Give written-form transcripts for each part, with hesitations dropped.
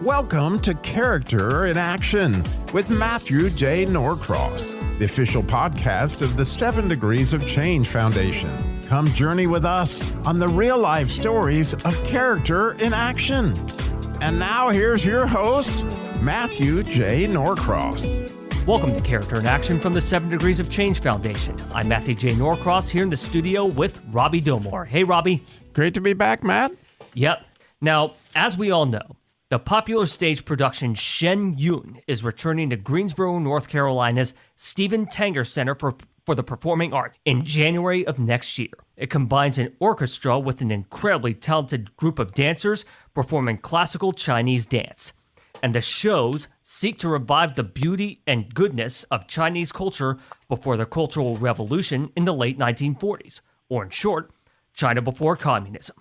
Welcome to Character in Action with Matthew J. Norcross, the official podcast of the 7 Degrees of Change Foundation. Come journey with us on the real-life stories of character in action. And now here's your host, Matthew J. Norcross. Welcome to Character in Action from the 7 Degrees of Change Foundation. I'm Matthew J. Norcross here in the studio with Robby Dilmore. Hey, Robby. Great to be back, Matt. Yep. Now, as we all know, the popular stage production Shen Yun is returning to Greensboro, North Carolina's Stephen Tanger Center for the Performing Arts in January of next year. It combines an orchestra with an incredibly talented group of dancers performing classical Chinese dance. And the shows seek to revive the beauty and goodness of Chinese culture before the Cultural Revolution in the late 1940s, or in short, China before communism.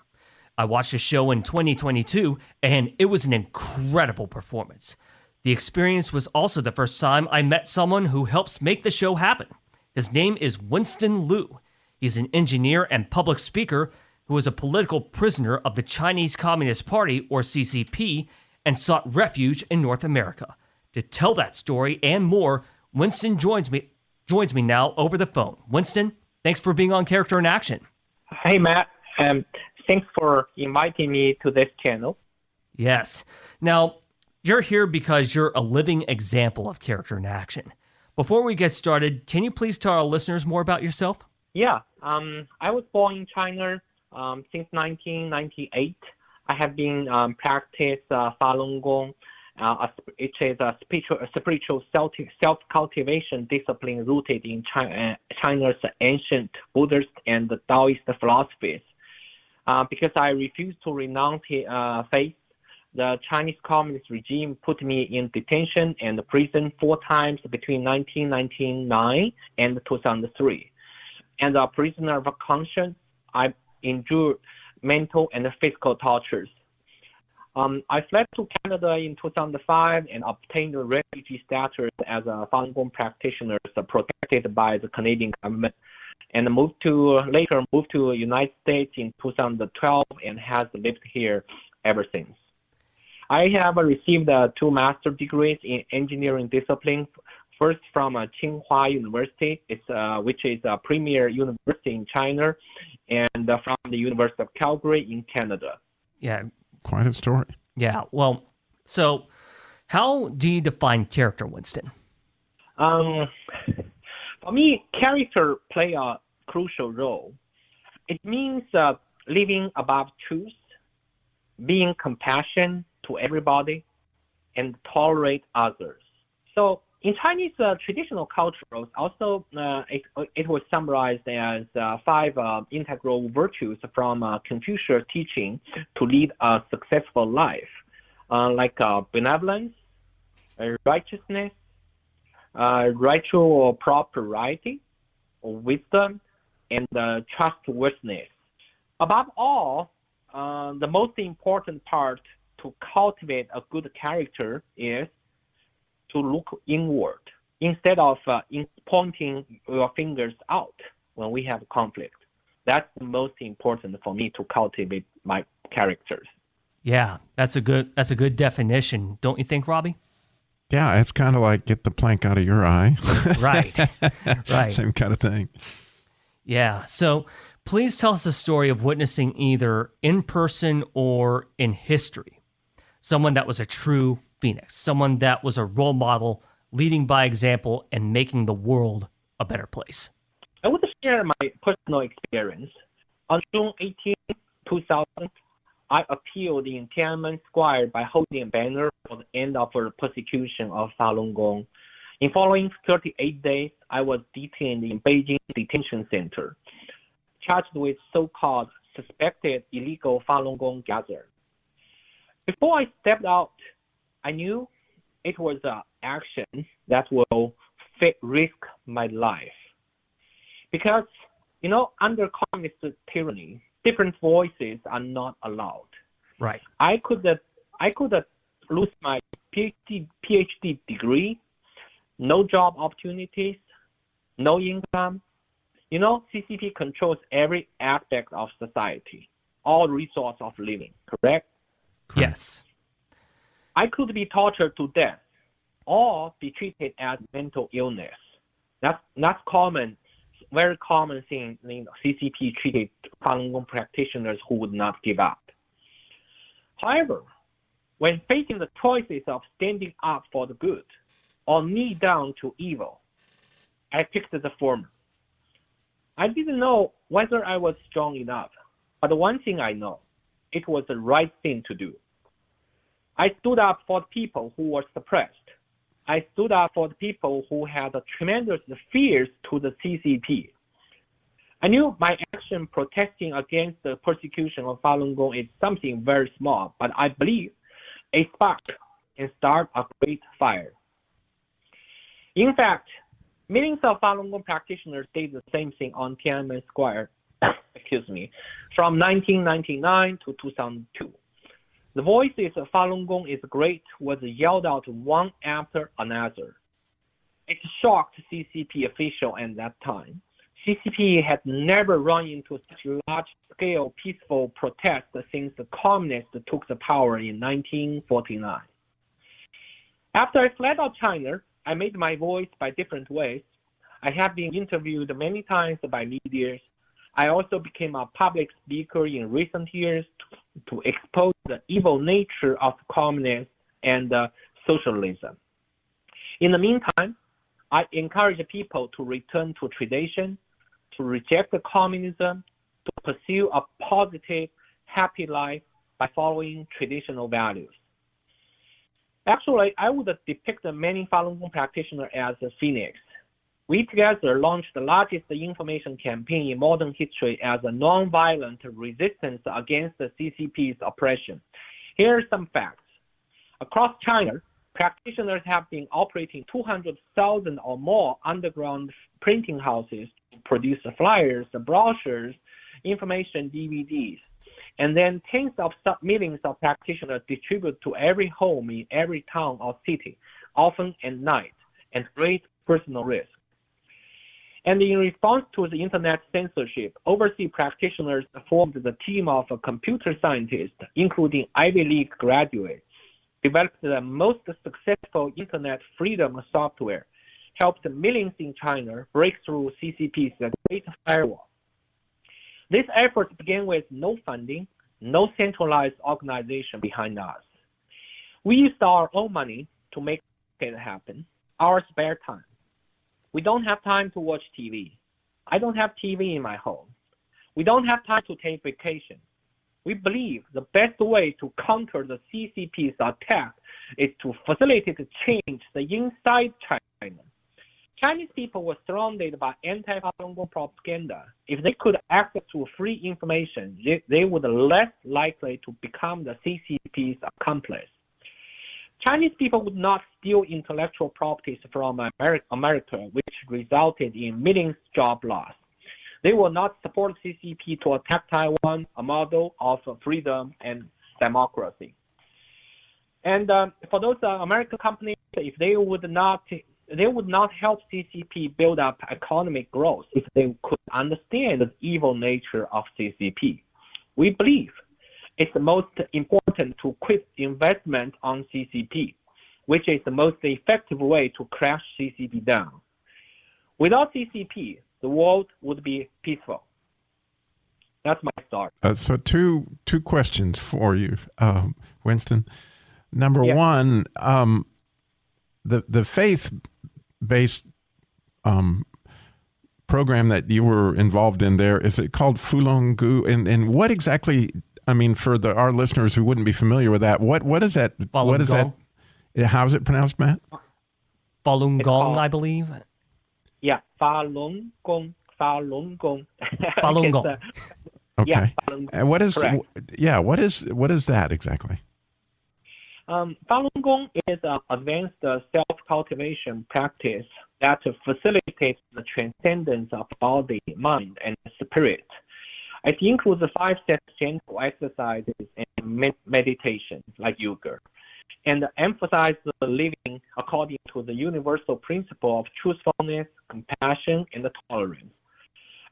I watched the show in 2022, and it was an incredible performance. The experience was also the first time I met someone who helps make the show happen. His name is Winston Liu. He's an engineer and public speaker who was a political prisoner of the Chinese Communist Party, or CCP, and sought refuge in North America. To tell that story and more, Winston joins me now over the phone. Winston, thanks for being on Character in Action. Hey, Matt. Thanks for inviting me to this channel. Yes. Now, you're here because you're a living example of character in action. Before we get started, can you please tell our listeners more about yourself? Yeah. I was born in China since 1998. I have been practice Falun Gong, which is a spiritual self-cultivation discipline rooted in China's ancient Buddhist and Taoist philosophies. Because I refused to renounce faith, the Chinese Communist regime put me in detention and prison 4 times between 1999 and 2003. As a prisoner of conscience, I endured mental and physical tortures. I fled to Canada in 2005 and obtained refugee status as a Falun Gong practitioner protected by the Canadian government, and later moved to the United States in 2012 and has lived here ever since. I have received 2 master's degrees in engineering discipline, first from Tsinghua University, which is a premier university in China, and from the University of Calgary in Canada. Yeah. Quite a story. Yeah. Well, so how do you define character, Winston? For me, character play a crucial role. It means living above truth, being compassionate to everybody, and tolerate others. So in Chinese traditional culture, also it was summarized as 5 integral virtues from Confucius teaching to lead a successful life, like benevolence, righteousness, ritual propriety, wisdom, and trustworthiness. Above all, the most important part to cultivate a good character is to look inward instead of pointing your fingers out when we have conflict. That's the most important for me to cultivate my characters. Yeah, that's a good definition, don't you think, Robby? Yeah, it's kind of like get the plank out of your eye. Right. Same kind of thing. Yeah. So please tell us a story of witnessing either in person or in history. Someone that was a true phoenix, someone that was a role model, leading by example and making the world a better place. I would share my personal experience. On June 18, 2000, I appealed in Tiananmen Square by holding a banner for the end of the persecution of Falun Gong. In following 38 days, I was detained in Beijing Detention Center, charged with so-called suspected illegal Falun Gong gathering. Before I stepped out, I knew it was an action that will risk my life. Because, under communist tyranny, different voices are not allowed. Right. I could lose my PhD degree, no job opportunities, no income. CCP controls every aspect of society, all resource of living, correct? Yes. I could be tortured to death or be treated as mental illness. That's common, very common thing. CCP treated Falun Gong practitioners who would not give up. However, when facing the choices of standing up for the good or knee down to evil, I picked the former. I didn't know whether I was strong enough, but one thing I know, it was the right thing to do. I stood up for the people who were suppressed. I stood up for the people who had tremendous fears to the CCP. I knew my action protesting against the persecution of Falun Gong is something very small, but I believe a spark can start a great fire. In fact, millions of Falun Gong practitioners did the same thing on Tiananmen Square, from 1999 to 2002. The voices of Falun Gong is great was yelled out one after another. It shocked CCP officials at that time. CCP had never run into such large-scale peaceful protests since the communists took the power in 1949. After I fled out China, I made my voice by different ways. I have been interviewed many times by media. I also became a public speaker in recent years to expose the evil nature of communism and socialism. In the meantime, I encourage people to return to tradition, to reject communism, to pursue a positive, happy life by following traditional values. Actually, I would depict many Falun Gong practitioners as a phoenix. We together launched the largest information campaign in modern history as a non-violent resistance against the CCP's oppression. Here are some facts. Across China, practitioners have been operating 200,000 or more underground printing houses to produce flyers, brochures, information DVDs, and then tens of millions of practitioners distribute to every home in every town or city, often at night, at great personal risk. And in response to the internet censorship, overseas practitioners formed the team of computer scientists, including Ivy League graduates, developed the most successful internet freedom software, helped millions in China break through CCP's Great Firewall. This effort began with no funding, no centralized organization behind us. We used our own money to make it happen, our spare time. We don't have time to watch TV. I don't have TV in my home. We don't have time to take vacation. We believe the best way to counter the CCP's attack is to facilitate change inside China. Chinese people were surrounded by anti-Falun Gong propaganda. If they could access to free information, they would less likely to become the CCP's accomplice. Chinese people would not steal intellectual properties from America, which resulted in millions of job loss. They will not support CCP to attack Taiwan, a model of freedom and democracy. And for those American companies, if they would not help CCP build up economic growth if they could understand the evil nature of CCP. We believe it's the most important to quit investment on CCP, which is the most effective way to crash CCP down. Without CCP, the world would be peaceful. That's my start. So two questions for you, Winston. Number one, the faith-based program that you were involved in there, is it called Falun Gong? And what exactly? I mean, for our listeners who wouldn't be familiar with that, what is that? Falun what is Gong. that? How is it pronounced, Matt? Falun Gong, I believe. Yeah, Falun Gong, Falun Gong. Falun Gong. Okay. Yeah, Falun Gong. And what is? Correct. Yeah, what is that exactly? Falun Gong is an advanced self-cultivation practice that facilitates the transcendence of body, mind, and spirit. It includes 5 sets of gentle exercises and meditation, like yoga, and emphasizes living according to the universal principle of truthfulness, compassion, and tolerance.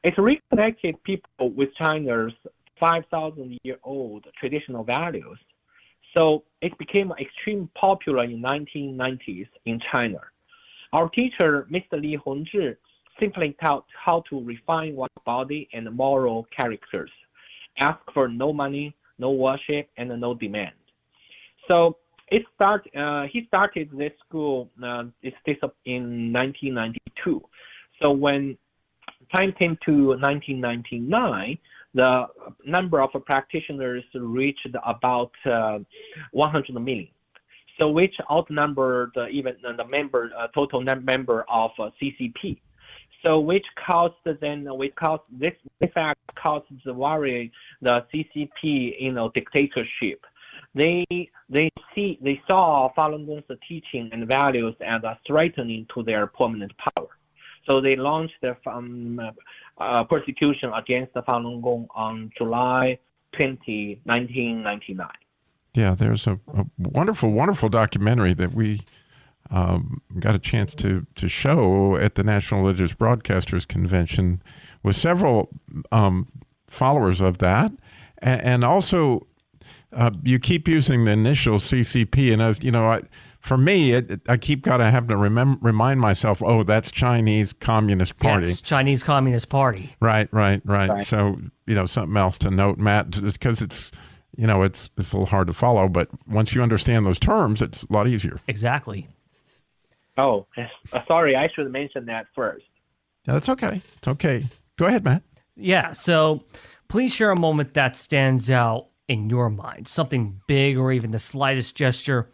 It reconnected people with China's 5,000-year-old traditional values, So it became extremely popular in 1990s in China. Our teacher, Mr. Li Hongzhi, simply taught how to refine one's body and moral characters, ask for no money, no worship, and no demand. So he started this school in 1992. So when time came to 1999, the number of practitioners reached about 100 million. So which outnumbered even the total member of CCP. So which caused this in fact caused the CCP dictatorship. They saw Falun Gong's teaching and values as a threatening to their permanent power. So they launched their persecution against the Falun Gong on July 20, 1999. Yeah, there's a wonderful, wonderful documentary that we got a chance to show at the National Religious Broadcasters Convention with several followers of that. And also, you keep using the initial CCP, and for me, I keep having to remind myself, oh, that's Chinese Communist Party. Yes, Chinese Communist Party. Right. So, something else to note, Matt, because it's a little hard to follow, but once you understand those terms, it's a lot easier. Exactly. Oh, sorry, I should mention that first. Yeah, that's okay. It's okay. Go ahead, Matt. Yeah, so please share a moment that stands out in your mind, something big or even the slightest gesture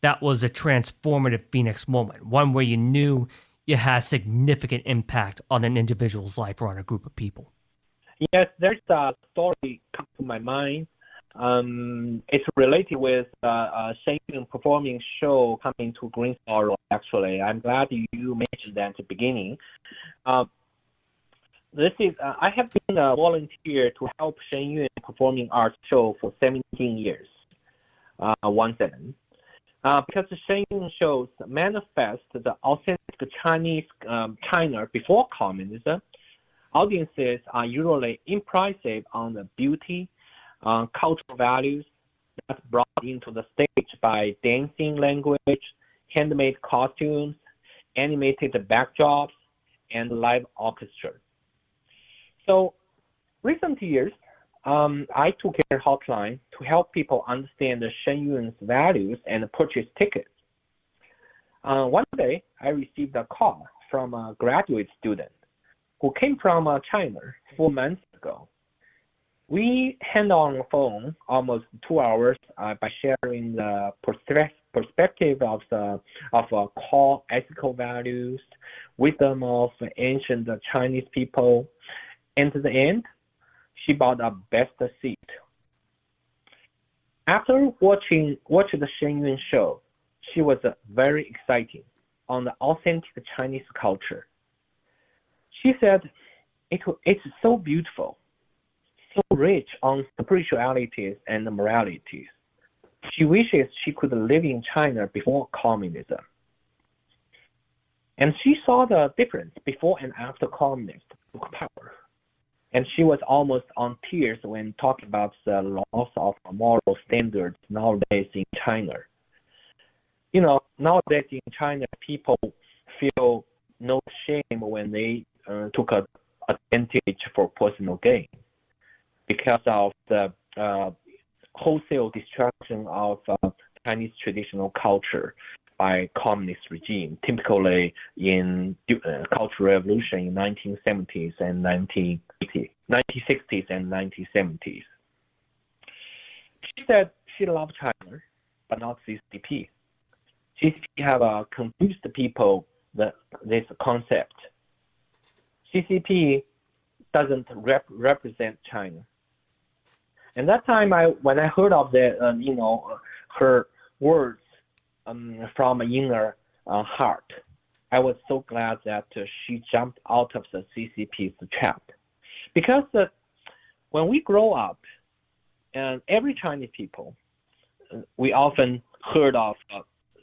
that was a transformative Phoenix moment, one where you knew you had significant impact on an individual's life or on a group of people. Yes, there's a story come to my mind. It's related with Shen Yun performing show coming to Greensboro, actually. I'm glad you mentioned that at the beginning. I have been a volunteer to help Shen Yun performing arts show for 17 years, 17. Because the Shen Yun shows manifest the authentic Chinese China before communism. Audiences are usually impressive on the beauty, cultural values that's brought into the stage by dancing language, handmade costumes, animated backdrops, and live orchestra. So, recent years, I took a hotline to help people understand the Shen Yun's values and purchase tickets. One day, I received a call from a graduate student who came from China 4 months ago. We had on the phone almost 2 hours by sharing the perspective of core ethical values, wisdom of ancient Chinese people, and to the end, she bought a best seat. After watching the Shen Yun show, she was very excited on the authentic Chinese culture. She said, it's so beautiful, so rich on spiritualities and moralities. She wishes she could live in China before communism. And she saw the difference before and after communists took power. And she was almost on tears when talking about the loss of moral standards nowadays in China. Nowadays in China, people feel no shame when they took advantage for personal gain because of the wholesale destruction of Chinese traditional culture by communist regime, typically in Cultural Revolution in 1970s and 1960s and 1970s. She said she loved China, but not CCP. CCP have confused people this concept. CCP doesn't represent China. And that time, when I heard of her words from inner heart, I was so glad that she jumped out of the CCP's trap. Because when we grow up, and every Chinese people, we often heard of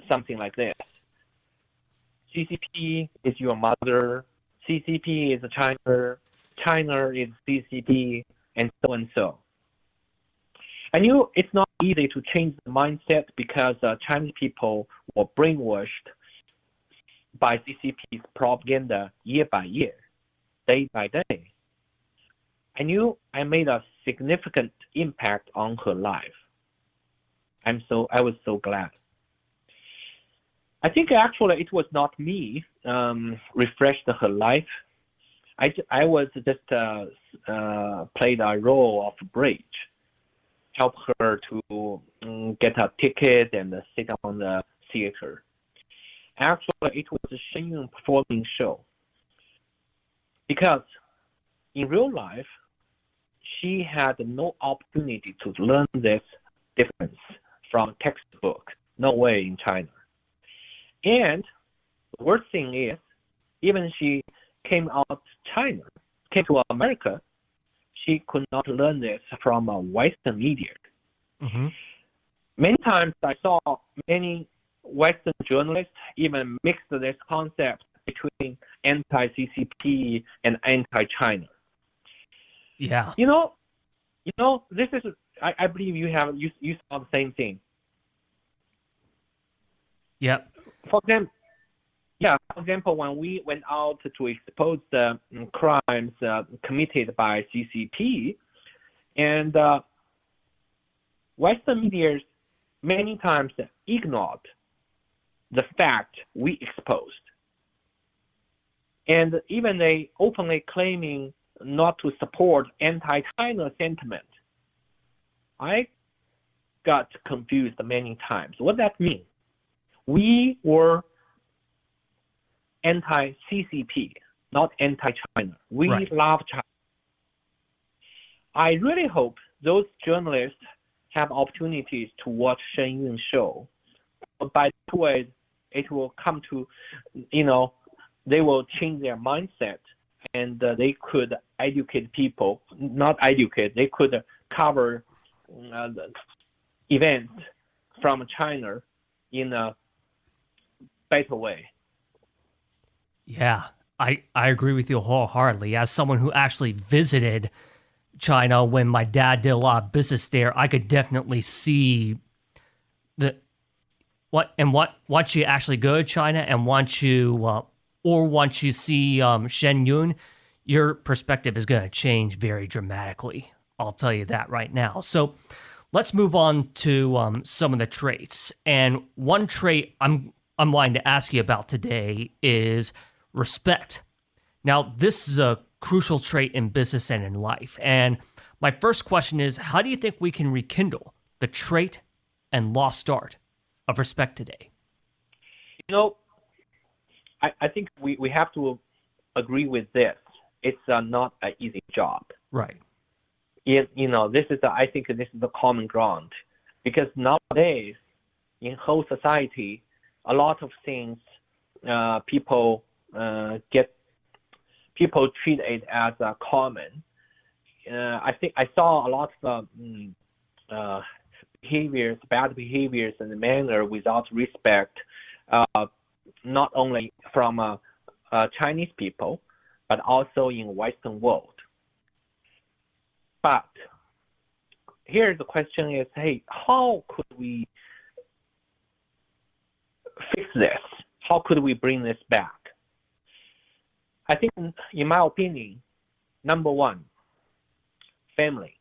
something like this. CCP is your mother, CCP is China, China is CCP, and so and so. I knew it's not easy to change the mindset because Chinese people were brainwashed by CCP's propaganda year by year, day by day. I knew I made a significant impact on her life. I was so glad. I think actually it was not me refreshed her life. I was just played a role of bridge, help her to get a ticket and sit on the theater. Actually, it was a Shen Yun performing show because in real life, she had no opportunity to learn this difference from textbook. No way in China. And the worst thing is, even she came to America, she could not learn this from a Western media. Mm-hmm. Many times I saw many Western journalists even mix this concept between anti-CCP and anti-China. Yeah. You know, this is, I believe you saw the same thing. Yep. For example, when we went out to expose the crimes committed by CCP, and Western media many times ignored the fact we exposed. And even they openly claiming not to support anti-China sentiment. I got confused many times. What does that mean? We were anti-CCP, not anti-China. We love China. I really hope those journalists have opportunities to watch Shen Yun show. By the way, it will come to, they will change their mindset and they could educate people, not educate, they could cover the events from China in a better way. Yeah, I agree with you wholeheartedly. As someone who actually visited China when my dad did a lot of business there, I could definitely see once you actually go to China and once you see Shen Yun, your perspective is going to change very dramatically. I'll tell you that right now. So let's move on to some of the traits. And one trait I'm wanting to ask you about today is respect. Now, this is a crucial trait in business and in life. And my first question is, how do you think we can rekindle the trait and lost art of respect today? I think we have to agree with this. It's not an easy job. Right. I think this is the common ground, because nowadays in whole society, a lot of things people treat it as common. I think I saw a lot of bad behaviors and manner without respect, not only from Chinese people, but also in Western world. But here the question is, hey, how could we fix this? How could we bring this back? I think, in my opinion, number one, family.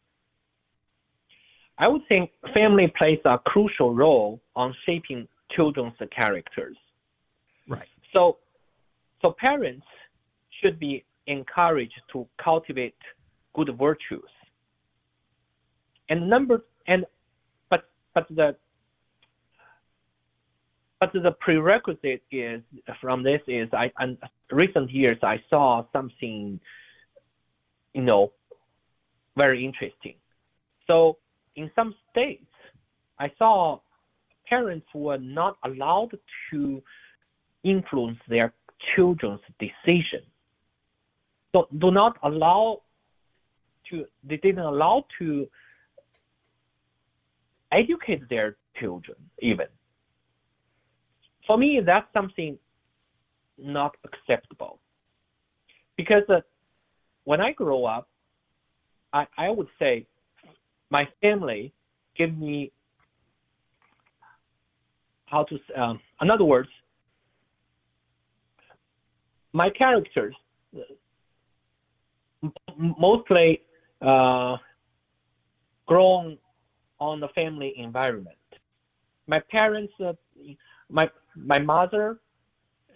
I would think family plays a crucial role on shaping children's characters. Right. So parents should be encouraged to cultivate good virtues. But the prerequisite is from this is recent years I saw something very interesting. So in some states I saw parents were not allowed to influence their children's decision. So they didn't allow to educate their children even. For me, that's something not acceptable. Because when I grow up, I would say my family gave me in other words, my characters mostly grown on the family environment. My parents, my mother,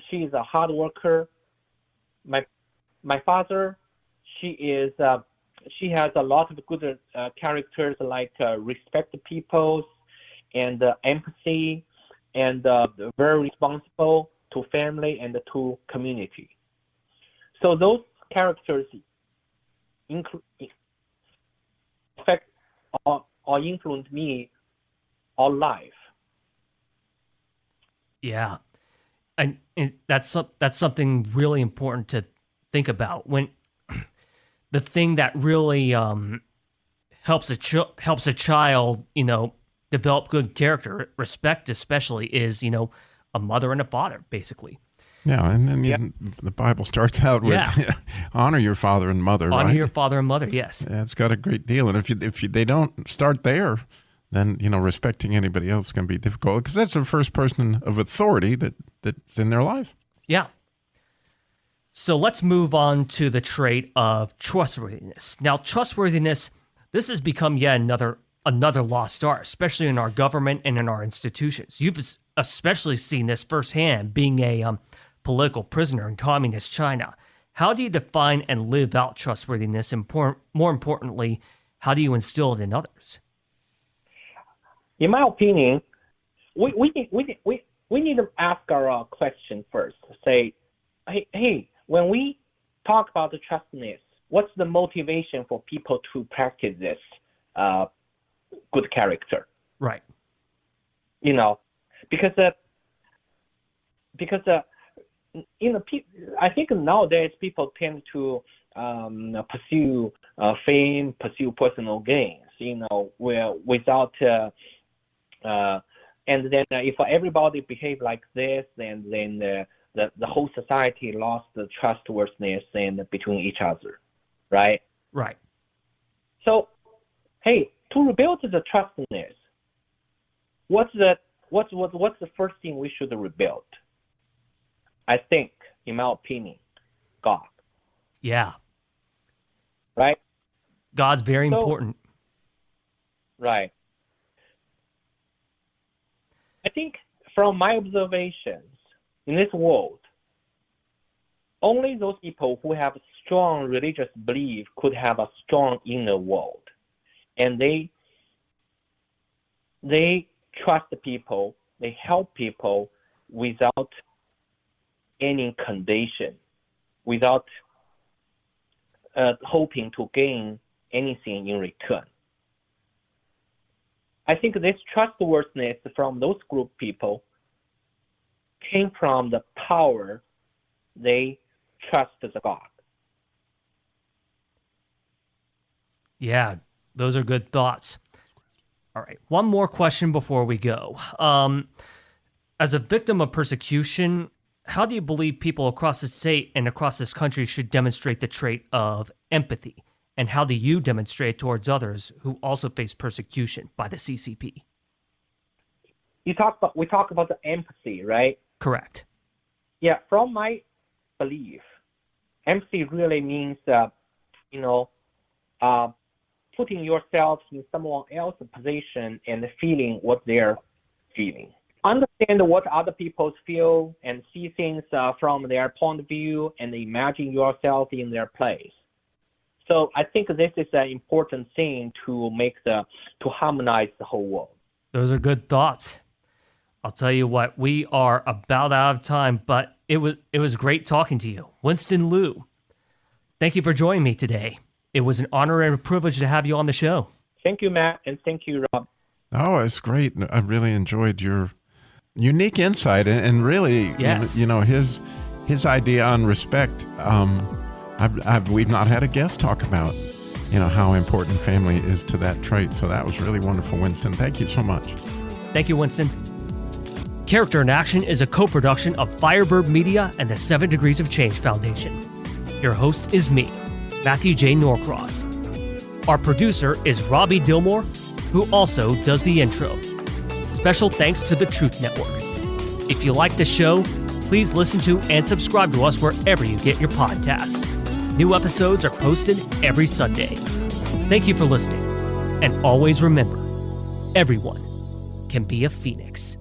she is a hard worker. My father, she has a lot of good characters like respect people and empathy and very responsible to family and to community. So those characters affect or influence me all life. Yeah. And that's something really important to think about. When the thing that really helps a child, develop good character, respect especially, is a mother and a father, basically. Yeah, and then the Bible starts out with honor your father and mother. Honor right? your father and mother. Yes. Yeah, it's got a great deal, and if they don't start there, then respecting anybody else can be difficult, because that's the first person of authority that's in their life. Yeah. So let's move on to the trait of trustworthiness. Now, trustworthiness, this has become yet another lost art, especially in our government and in our institutions. You've especially seen this firsthand, being a political prisoner in communist China. How do you define and live out trustworthiness? And more importantly, how do you instill it in others? In my opinion, we need to ask our question first. Say, hey, when we talk about the trustworthiness, what's the motivation for people to practice this good character? Right. Because I think nowadays people tend to pursue fame, pursue personal gains, where without and then if everybody behave like this, then the whole society lost the trustworthiness and between each other, right? Right. So, hey, to rebuild the trustworthiness, what's the first thing we should rebuild? I think, in my opinion, God. Yeah. Right? God's very important. Right. I think from my observations in this world, only those people who have strong religious belief could have a strong inner world. And they trust people, they help people without any condition, without hoping to gain anything in return. I think this trustworthiness from those group of people came from the power they trust the God. Yeah, those are good thoughts. All right, one more question before we go. As a victim of persecution, how do you believe people across the state and across this country should demonstrate the trait of empathy? And how do you demonstrate towards others who also face persecution by the CCP? We talk about the empathy, right? Correct. Yeah, from my belief, empathy really means, putting yourself in someone else's position and feeling what they're feeling. Understand what other people feel and see things from their point of view and imagine yourself in their place. So I think this is an important thing to harmonize the whole world. Those are good thoughts. I'll tell you what, we are about out of time, but it was great talking to you. Winston Liu, thank you for joining me today. It was an honor and a privilege to have you on the show. Thank you, Matt, and thank you, Rob. Oh, it's great. I really enjoyed your unique insight and really, yes. His idea on respect. We've not had a guest talk about, how important family is to that trait. So that was really wonderful, Winston. Thank you so much. Thank you, Winston. Character in Action is a co-production of Firebird Media and the 7 Degrees of Change Foundation. Your host is me, Matthew J. Norcross. Our producer is Robbie Dillmore, who also does the intro. Special thanks to the Truth Network. If you like the show, please listen to and subscribe to us wherever you get your podcasts. New episodes are posted every Sunday. Thank you for listening. And always remember, everyone can be a phoenix.